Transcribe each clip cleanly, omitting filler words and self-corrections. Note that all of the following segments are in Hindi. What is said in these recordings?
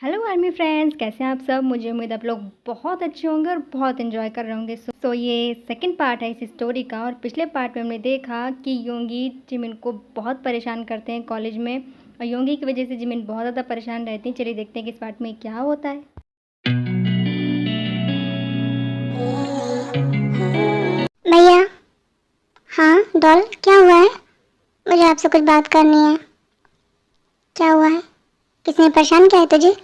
हेलो आर्मी फ्रेंड्स, कैसे हैं आप सब। मुझे उम्मीद आप लोग बहुत अच्छे होंगे और बहुत एंजॉय कर रहे होंगे। सो ये सेकंड पार्ट है इस स्टोरी का। और पिछले पार्ट में हमने देखा कि योंगी जिमिन को बहुत परेशान करते हैं कॉलेज में, और योंगी की वजह से जिमिन बहुत ज़्यादा परेशान रहती हैं। चलिए देखते हैं कि इस पार्ट में क्या होता है। भैया। हाँ डॉल, क्या हुआ है? मुझे आपसे कुछ बात करनी है। क्या हुआ है? किसने परेशान किया है तुझे?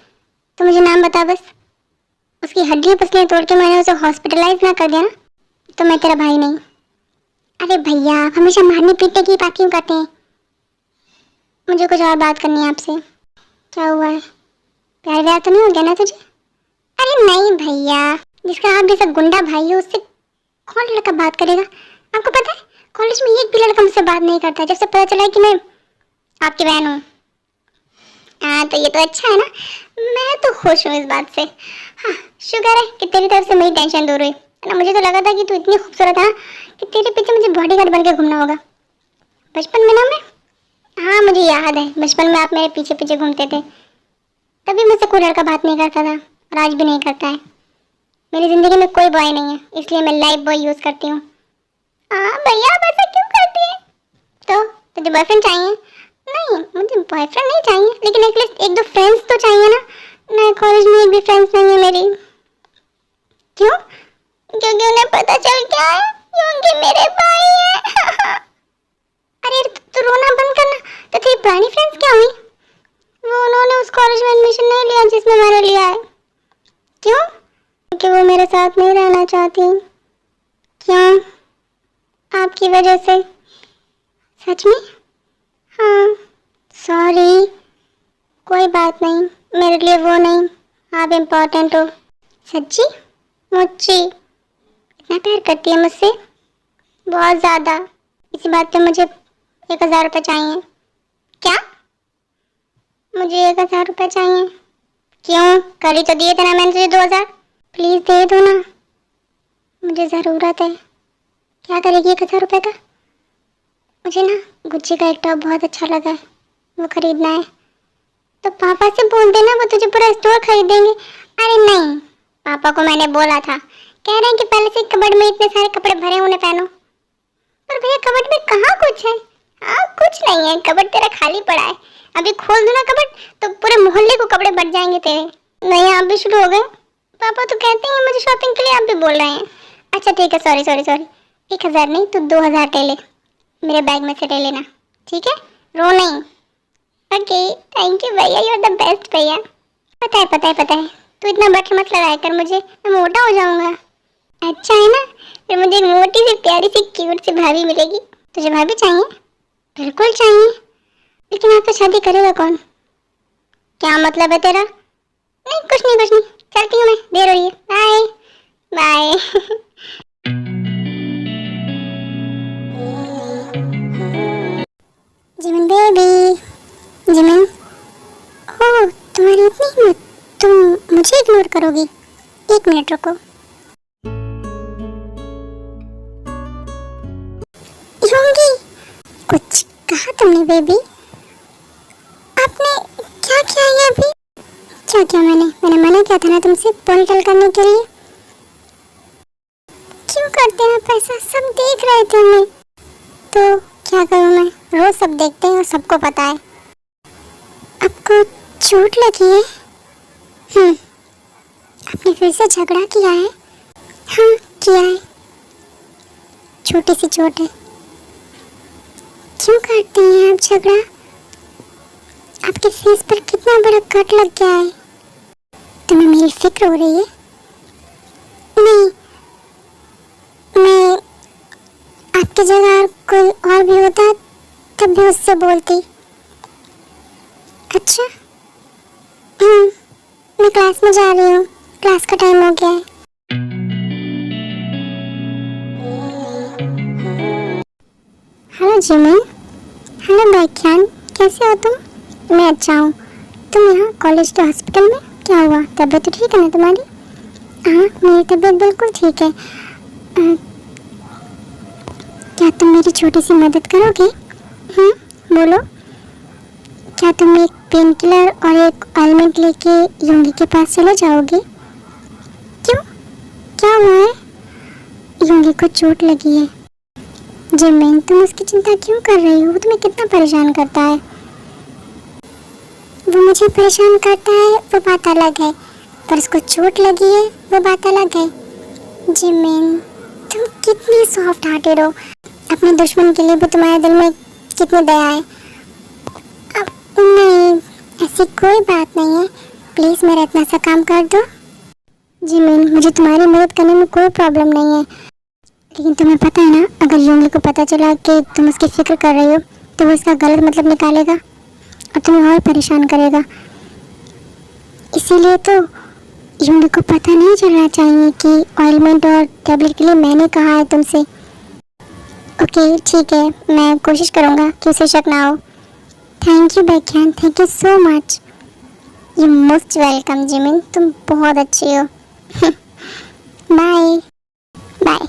तो मुझे नाम बता बस। उसकी हड्डियां पसलियां तोड़ के मैंने उसे हॉस्पिटलाइज ना कर दिया ना, तो मैं तेरा भाई नहीं। अरे भैया, आप हमेशा मारने पीटने की बात क्यों करते हैं? मुझे कुछ और बात करनी है आपसे। क्या हुआ है? प्यार व्यार तो नहीं हो गया ना तुझे? अरे नहीं भैया, जिसका आप जैसा गुंडा भाई है उससे कौन लड़का बात करेगा? आपको पता है कॉलेज में एक भी लड़का मुझसे बात नहीं करता जब से पता चला है कि मैं आपकी बहन हूँ। हाँ तो ये तो अच्छा है ना, मैं तो खुश हूँ इस बात से। हाँ शुक्र है कि तेरी तरफ से मेरी टेंशन दूर हुई, ना मुझे तो लगा था कि तू इतनी खूबसूरत है ना कि तेरे पीछे मुझे बॉडीगार्ड बन के घूमना होगा। बचपन में ना मैं, हाँ मुझे याद है बचपन में आप मेरे पीछे पीछे घूमते थे, तभी मुझसे कोई लड़का बात नहीं करता था और आज भी नहीं करता है। मेरी ज़िंदगी में कोई बॉय नहीं है, इसलिए मैं लाइफ बॉय यूज़ करती हूँ। हाँ भैया, आप ऐसा क्यों करती है? तो तुझे बॉयफ्रेंड चाहिए? नहीं मुझे बॉयफ्रेंड नहीं चाहिए, लेकिन एटलीस्ट एक दो फ्रेंड्स तो चाहिए ना। नए कॉलेज में एक भी फ्रेंड्स नहीं है मेरी। क्यों? क्योंकि उन्हें पता चल गया है क्योंकि मेरे भाई है। अरे तो रोना बंद करना। तो तेरी पुरानी फ्रेंड्स क्या हुई? वो उन्होंने उस कॉलेज में एडमिशन नहीं लिया जिसमें मैंने लिया है। क्यों? क्योंकि वो मेरे साथ नहीं रहना चाहती। क्यों? आपकी वजह से। सच में? हाँ सॉरी, कोई बात नहीं, मेरे लिए वो नहीं, आप इम्पोर्टेंट हो। सच्ची? मुझे इतना प्यार करती है मुझसे? बहुत ज़्यादा। इसी बात पे मुझे 1000 रुपये चाहिए। क्या? मुझे 1000 रुपये चाहिए। क्यों? कल ही तो दिए थे ना मैंने तुझे 2000। प्लीज़ दे दो ना, मुझे ज़रूरत है। क्या करेगी 1000 रुपये का? मुझे ना गुच्ची का एक टॉप बहुत अच्छा लगा है, वो खरीदना है। तो पापा से बोल देना, वो तुझे पूरा स्टोर खरीद देंगे। अरे नहीं, पापा को मैंने बोला था, कह रहे हैं कि पहले से कबर्ड में इतने सारे कपड़े भरे उन्हें पहनो। पर भैया कबर्ड में कहाँ कुछ है? हाँ कुछ नहीं है, कबर्ड तेरा खाली पड़ा है। अभी खोल दो ना कबर्ड तो पूरे मोहल्ले को कपड़े बढ़ जाएंगे तेरे। नहीं आप भी शुरू हो गए। पापा तो कहते हैं मुझे शॉपिंग के लिए, आप भी बोल रहे हैं। अच्छा ठीक है, सॉरी सॉरी सॉरी। 1000 नहीं तो 2000 ले ले, मेरे बैग में से ले लेना, ठीक है? रो नहीं। ओके थैंक यू भैया, यू आर द बेस्ट भैया। पता है तू इतना बट मत लगाया कर मुझे, मैं मोटा हो जाऊंगा। अच्छा है ना, फिर मुझे एक मोटी सी प्यारी सी क्यूट सी भाभी मिलेगी। तुझे भाभी चाहिए? बिल्कुल चाहिए, लेकिन आपसे शादी करेगा कौन? क्या मतलब है तेरा? नहीं कुछ नहीं कुछ नहीं, चलती हूँ मैं, देर हो रही है। Bye bye. Jimin baby, Jimin. Oh तुम्हारी इतनी हिम्मत, तुम मुझे इग्नोर करोगी? 1 मिनट रुको। योंगी, कुछ कहा तुमने बेबी? आपने क्या किया ये अभी? क्या किया मैंने मना किया था ना तुमसे पोनीटेल करने के लिए। क्यों करते हैं आप ऐसा? सब देख रहे थे हमें। तो क्या करूँ मैं, रोज सब देखते हैं और सबको पता है। आपको चोट लगी है? आपने फिर से झगड़ा किया है? हाँ किया है, छोटी सी चोट है। क्यों करते हैं आप झगड़ा? आपके फेस पर कितना बड़ा कट लग गया है। तुम्हें मेरी फिक्र हो रही है? नहीं, मैं आपकी जगह कोई और भी होता तब भी उससे बोलती। अच्छा मैं क्लास में जा रही हूँ, क्लास का टाइम हो गया है। Hello Jimin. हेलो बैख्यान, कैसे हो तुम? मैं अच्छा हूँ। तुम यहाँ कॉलेज के हॉस्पिटल में? क्या हुआ, तबीयत तो ठीक है ना तुम्हारी? हाँ मेरी तबीयत बिल्कुल ठीक है। क्या तुम मेरी छोटी सी मदद करोगे? बोलो, क्या तुम एक पेन किलर और एक ऑइंटमेंट लेके योंगी के पास चले जाओगे? क्यों, क्या हुआ है? योंगी को चोट लगी है। जिमिन, तुम उसकी चिंता क्यों कर रही हो? वो तुम्हें कितना परेशान करता है। वो मुझे परेशान करता है वो बात अलग है, पर उसको चोट लगी है वो बात अलग है। जिमिन, तुम कितनी सॉफ्ट हार्टेड हो। अपने दुश्मन के लिए भी तुम्हारे दिल में कितनी दया है। अब नहीं, ऐसी कोई बात नहीं है। प्लीज़ मेरा इतना सा काम कर दो। जिमिन, मुझे तुम्हारी मदद करने में कोई प्रॉब्लम नहीं है, लेकिन तुम्हें पता है ना, अगर योंगी को पता चला कि तुम उसकी फिक्र कर रही हो तो वो इसका गलत मतलब निकालेगा और तुम्हें और परेशान करेगा। इसीलिए तो योंगी को पता नहीं चलना चाहिए कि ऑइंटमेंट और टैबलेट के लिए मैंने कहा है तुमसे। ओके ठीक है, मैं कोशिश करूँगा कि उसे शक ना हो। Thank you Baekhyun, thank you so much. You most welcome Jimin, तुम बहुत अच्छी हो। Bye bye.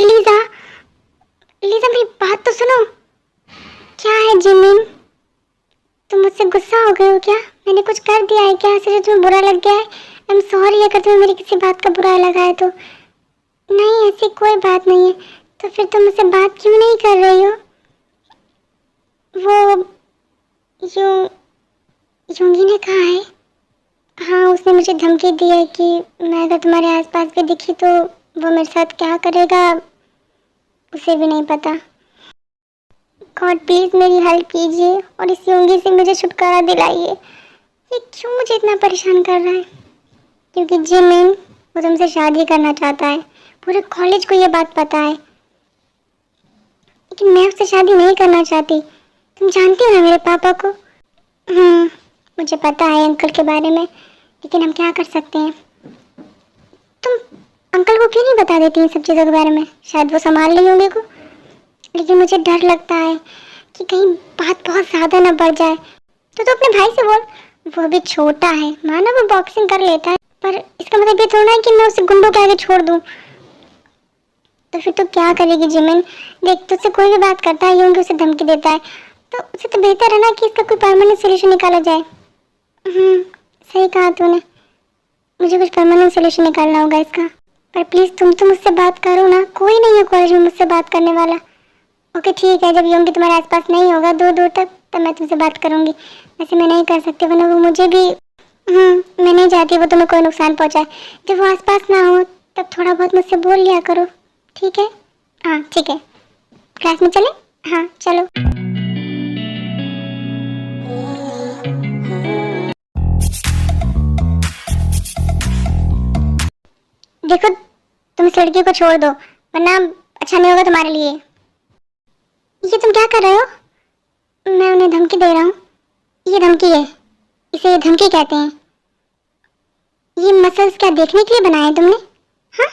लीजा, लीजा मेरी बात तो सुनो। क्या है जिमिन, तुम मुझसे गुस्सा हो गए हो क्या? मैंने कुछ कर दिया है क्या ऐसे जो तुम्हें बुरा लग गया है? आई एम सॉरी अगर तुम्हें मेरी किसी बात का बुरा लगा है तो। नहीं, ऐसी कोई बात नहीं है। तो फिर तुम मुझसे बात क्यों नहीं कर रही हो? वो योंगी ने कहा है, हाँ उसने मुझे धमकी दी है कि मैं अगर तुम्हारे आसपास भी दिखी तो वो मेरे साथ क्या करेगा उसे भी नहीं पता। गॉड प्लीज़ मेरी हेल्प कीजिए और इस योंगी से मुझे छुटकारा दिलाइए। ये क्यों मुझे इतना परेशान कर रहा है? क्योंकि जिमिन वो तुमसे शादी करना चाहता है। पूरे कॉलेज को ये बात पता है, लेकिन मैं उससे शादी नहीं करना चाहती। तुम जानती हो ना मेरे पापा को। मुझे पता है अंकल के बारे में, लेकिन हम क्या कर सकते हैं? तुम अंकल को क्यों नहीं बता देती इन सब चीज़ों के बारे में? शायद वो संभाल ली होंगे को। लेकिन मुझे डर लगता है कि कहीं बात बहुत ज़्यादा ना बढ़ जाए। तो अपने भाई से बोल, वो भी छोटा है, माना वो बॉक्सिंग कर लेता है, पर इसका मतलब ये थोड़ा है कि मैं उसे गुंडों के आगे छोड़ दूँ। तो फिर तो क्या करेगी जिमिन? देख, तुझसे कोई भी बात करता है योंगी उसे धमकी देता है, तो उससे तो बेहतर है ना कि इसका कोई परमानेंट सोल्यूशन निकाला जाए। सही कहा तूने, मुझे कुछ परमानेंट सोल्यूशन निकालना होगा इसका। पर प्लीज़ तुम तो मुझसे बात करो ना, कोई नहीं है कॉलेज में मुझसे बात करने वाला। ओके ठीक है, जब योंगी तुम्हारे आसपास नहीं होगा दूर दूर तक, तब मैं तुमसे बात करूँगी। वैसे मैं नहीं कर सकती, वरना वो मुझे भी मैं नहीं चाहती वो तुम्हें कोई नुकसान पहुँचाए। जब वो आसपास ना हो तब थोड़ा बहुत मुझसे बोल लिया करो, ठीक है? हाँ ठीक है, क्लास में चले? हाँ चलो। देखो, तुम इस लड़की को छोड़ दो, वरना अच्छा नहीं होगा तुम्हारे लिए। ये तुम क्या कर रहे हो? मैं उन्हें धमकी दे रहा हूँ। ये धमकी है, इसे धमकी कहते हैं। ये मसल्स क्या देखने के लिए बनाए हैं तुमने? हाँ,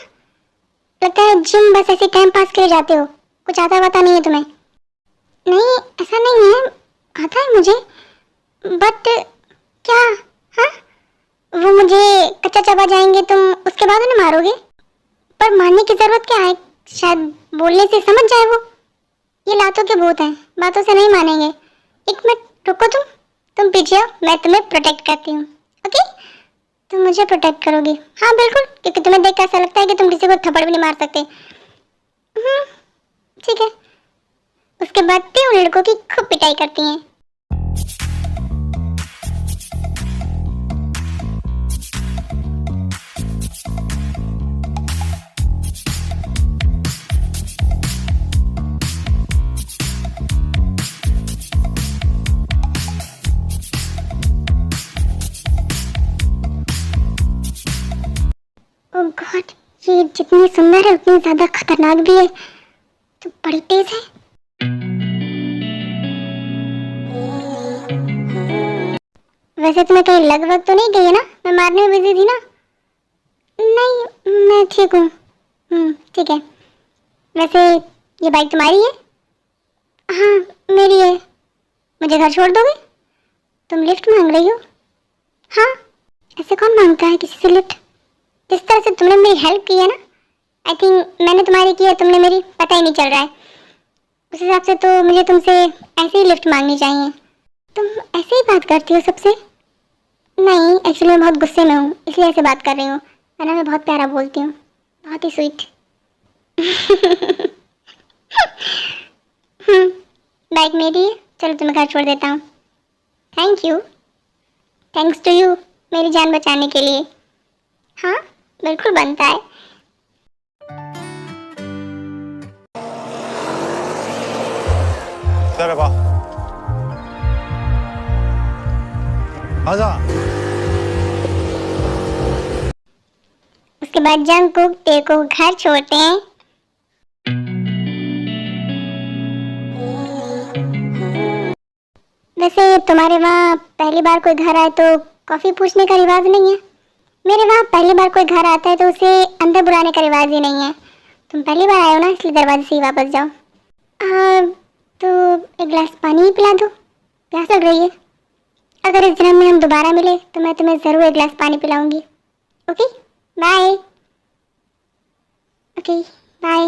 लगता है जिम बस ऐसे टाइम पास के लिए जाते हो, कुछ आता वाता नहीं है तुम्हें। नहीं ऐसा नहीं है, आता है मुझे, बट क्या? हाँ, वो मुझे कच्चा चबा जाएंगे, तुम उसके बाद उन्हें मारोगे? पर मारने की जरूरत क्या है? शायद बोलने से समझ जाए वो। ये लातों के भूत हैं, बातों से नहीं मानेंगे। एक मिनट रुको, तुम पीछे आओ, मैं तुम्हें प्रोटेक्ट करती हूँ। ओके, तुम मुझे प्रोटेक्ट करोगी? हाँ बिल्कुल, क्योंकि तुम्हें देख कर ऐसा लगता है कि तुम किसी को थप्पड़ भी नहीं मार सकते। ठीक है, उसके बाद भी उन लड़कों की खूब पिटाई करती हैं। ओह गॉड, ये जितनी सुंदर है उतनी ज्यादा खतरनाक भी है, तो बड़ी तेज है। वैसे तुम्हें कहीं लग वग तो नहीं गई है ना? मैं मारने में बिजी थी ना? नहीं, मैं ठीक हूँ। ठीक है। वैसे ये बाइक तुम्हारी है? हाँ मेरी है। मुझे घर छोड़ दोगे? तुम लिफ्ट मांग रही हो? हाँ, ऐसे कौन मांगता है किसी से लिफ्ट? जिस तरह से तुमने मेरी हेल्प की है ना, आई थिंक मैंने तुम्हारी की है, तुमने मेरी, पता ही नहीं चल रहा है। उस हिसाब से तो मुझे तुमसे ऐसे ही लिफ्ट मांगनी चाहिए। तुम ऐसे ही बात करती हो सबसे? नहीं, एक्चुअली मैं बहुत गुस्से में हूँ, इसलिए ऐसे बात कर रही हूँ, वरना मैं बहुत प्यारा बोलती हूँ, बहुत ही स्वीट। बाइक मेरी है, चलो तुम्हें घर छोड़ देता हूँ। Thank you, thanks to you मेरी जान बचाने के लिए। हाँ बिल्कुल बनता है। 기다려봐. 가자. उसके बाद जंगकुक तेरे को घर छोड़ते हैं। वैसे तुम्हारे वहाँ पहली बार कोई घर आए तो कॉफी पूछने का रिवाज नहीं है। मेरे वहाँ पहली बार कोई घर आता है तो उसे अंदर बुलाने का रिवाज ही नहीं है। तुम पहली बार आए हो ना, इसलिए दरवाजे से ही वापस जाओ। तो एक गिलास पानी ही पिला दो, प्यास लग रही है। अगर इस जन्म में हम दोबारा मिले तो मैं तुम्हें ज़रूर एक गिलास पानी पिलाऊंगी। Okay bye. Okay bye.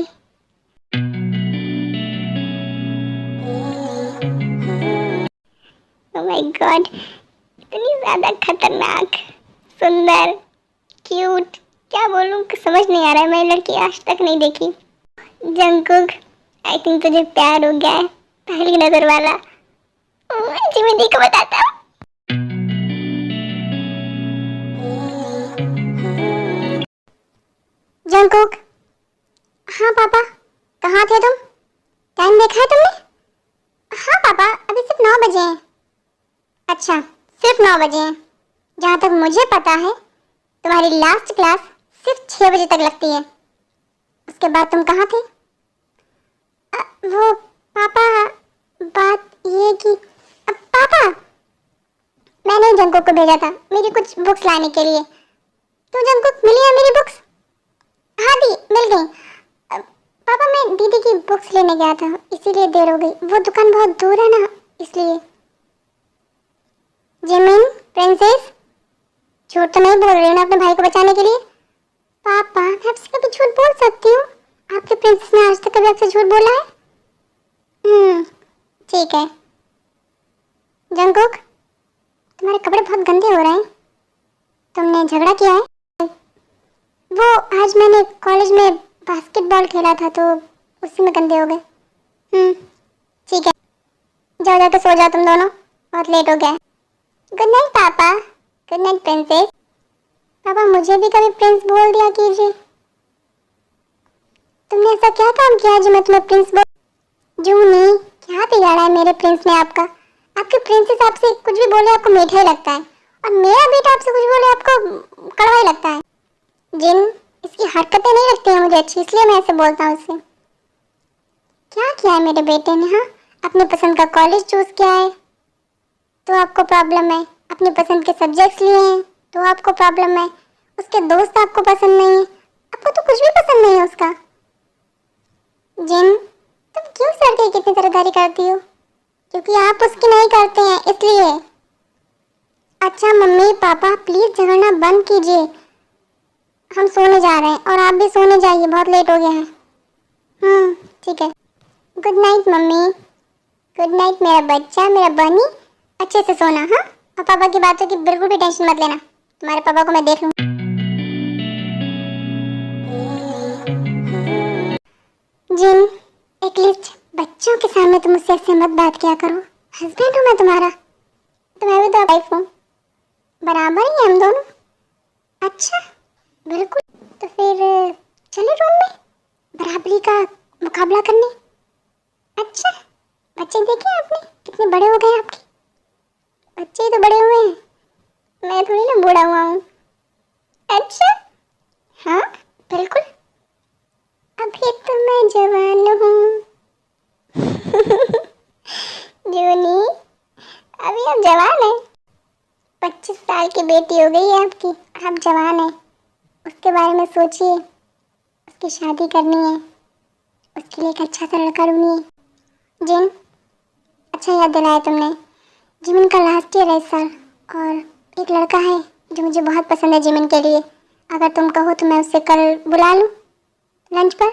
Oh my God, इतनी ज़्यादा खतरनाक, सुंदर, क्यूट, क्या बोलूं समझ नहीं आ रहा है। मैं लड़की आज तक नहीं देखी। जंगकुक, आई थिंक तुझे प्यार हो गया है, पहली नजर वाला। जिमिनी को बताता हूँ। जंगकुक, हाँ पापा, कहाँ थे तुम? टाइम देखा है तुमने? हाँ पापा, अभी सिर्फ 9 बजे हैं। अच्छा, सिर्फ 9 बजे हैं। जहाँ तक मुझे पता है तुम्हारी लास्ट क्लास सिर्फ 6 बजे तक लगती है। उसके बाद तुम कहाँ थे? वो पापा, बात ये कि पापा, मैंने जंगकुक को भेजा था मेरी कुछ बुक्स लाने के लिए। तो जंगकुक, मिली है मेरी बुक्स? हाँ दी, मिल गई। पापा मैं दीदी की बुक्स लेने गया था, इसीलिए देर हो गई। वो दुकान बहुत दूर है ना, इसलिए। जिमिन, प्रिंसेस, झूठ तो नहीं बोल रही हूँ ना अपने भाई को बचाने के लिए? पापा मैं आपसे कभी झूठ बोल सकती हूँ? आपके प्रिंसेस ने आज तक कभी आपसे झूठ बोला है? ठीक है। जंगकुक, तुम्हारे कपड़े बहुत गंदे हो रहे हैं, तुमने झगड़ा किया है? वो आज मैंने कॉलेज में बास्केटबॉल खेला था तो उसी में गंदे हो गए। ठीक है, जाओ जाके सो जाओ तुम दोनों, बहुत लेट हो गया है। गुड नाइट पापा। Good night princess. पापा मुझे भी कभी प्रिंस बोल दिया कीजिए। तुमने ऐसा क्या काम किया है जो मैं तुम्हें प्रिंस बोल? जूनी, क्या बिगाड़ा है मेरे प्रिंस ने आपका? आपके प्रिंसेस आपसे कुछ भी बोले आपको मीठा ही लगता है, और मेरा बेटा आपसे कुछ बोले आपको कड़वा ही लगता है। जिन, इसकी हरकतें नहीं लगती हैं मुझे अच्छी, इसलिए मैं ऐसे बोलता हूँ इससे। क्या किया है मेरे बेटे ने? हाँ, अपने पसंद का कॉलेज चूज किया है तो आपको प्रॉब्लम है, अपनी पसंद के सब्जेक्ट्स लिए हैं तो आपको प्रॉब्लम है, उसके दोस्त आपको पसंद नहीं है, आपको तो कुछ भी पसंद नहीं है उसका। जिन, तुम क्यों सर की कितनी तरहदारी करती हो? क्योंकि आप उसकी नहीं करते हैं इसलिए। अच्छा मम्मी पापा प्लीज झगड़ना बंद कीजिए, हम सोने जा रहे हैं और आप भी सोने जाइए, बहुत लेट हो गया है। ठीक है। Good night mummy. Good night मेरा बच्चा, मेरा बनी, अच्छे से सोना। हाँ, और पापा की बातों की बिल्कुल भी टेंशन मत लेना, तुम्हारे पापा को मैं देख लूँ। जिन, एटलीस्ट बच्चों के सामने तुम मुझसे ऐसे मत बात किया करो। हस्बैंड हूँ मैं तुम्हारा, तो मैं भी तो वाइफ हूँ, बराबर ही हम दोनों। अच्छा बिल्कुल, तो फिर चले रूम में बराबरी का मुकाबला करने। अच्छा, बच्चे देखे आपने कितने बड़े हो गए आपके? बच्चे ही तो बड़े हुए हैं, मैं थोड़ी ना बूढ़ा हुआ हूँ। अच्छा हाँ बिल्कुल, अभी तो मैं जवान हूँ। जूनी, अभी आप जवान हैं, 25 साल की बेटी हो गई है आपकी और आप जवान हैं। उसके बारे में सोचिए, उसकी शादी करनी है, उसके लिए एक अच्छा सा लड़का ढूंढिए। जिन, अच्छा याद दिलाया तुमने, जिमिन का लास्ट ईयर है इस साल, और एक लड़का है जो मुझे बहुत पसंद है जिमिन के लिए। अगर तुम कहो तो मैं उससे कल बुला लूँ, लंच पर?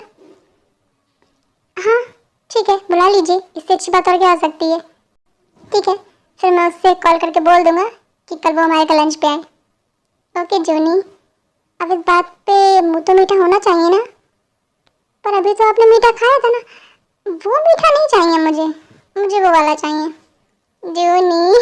हाँ ठीक है, बुला लीजिए, इससे अच्छी बात और क्या हो सकती है। ठीक है, फिर मैं उससे कॉल करके बोल दूंगा कि कल वो हमारे घर लंच पे आए। ओके जूनी, अब इस बात पे मुँह तो मीठा होना चाहिए ना। पर अभी तो आपने मीठा खाया था ना, वो मीठा नहीं चाहिए मुझे, मुझे वो वाला चाहिए जूनी।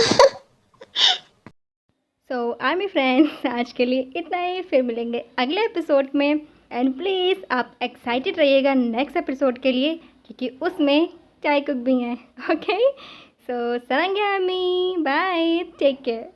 सो आर्मी फ्रेंड्स, आज के लिए इतना ही, फिर मिलेंगे अगले एपिसोड में। एंड प्लीज़ आप एक्साइटेड रहिएगा नेक्स्ट एपिसोड के लिए, क्योंकि उसमें चाय कुक भी हैं। ओके, सो सरंग आर्मी, बाय, टेक केयर।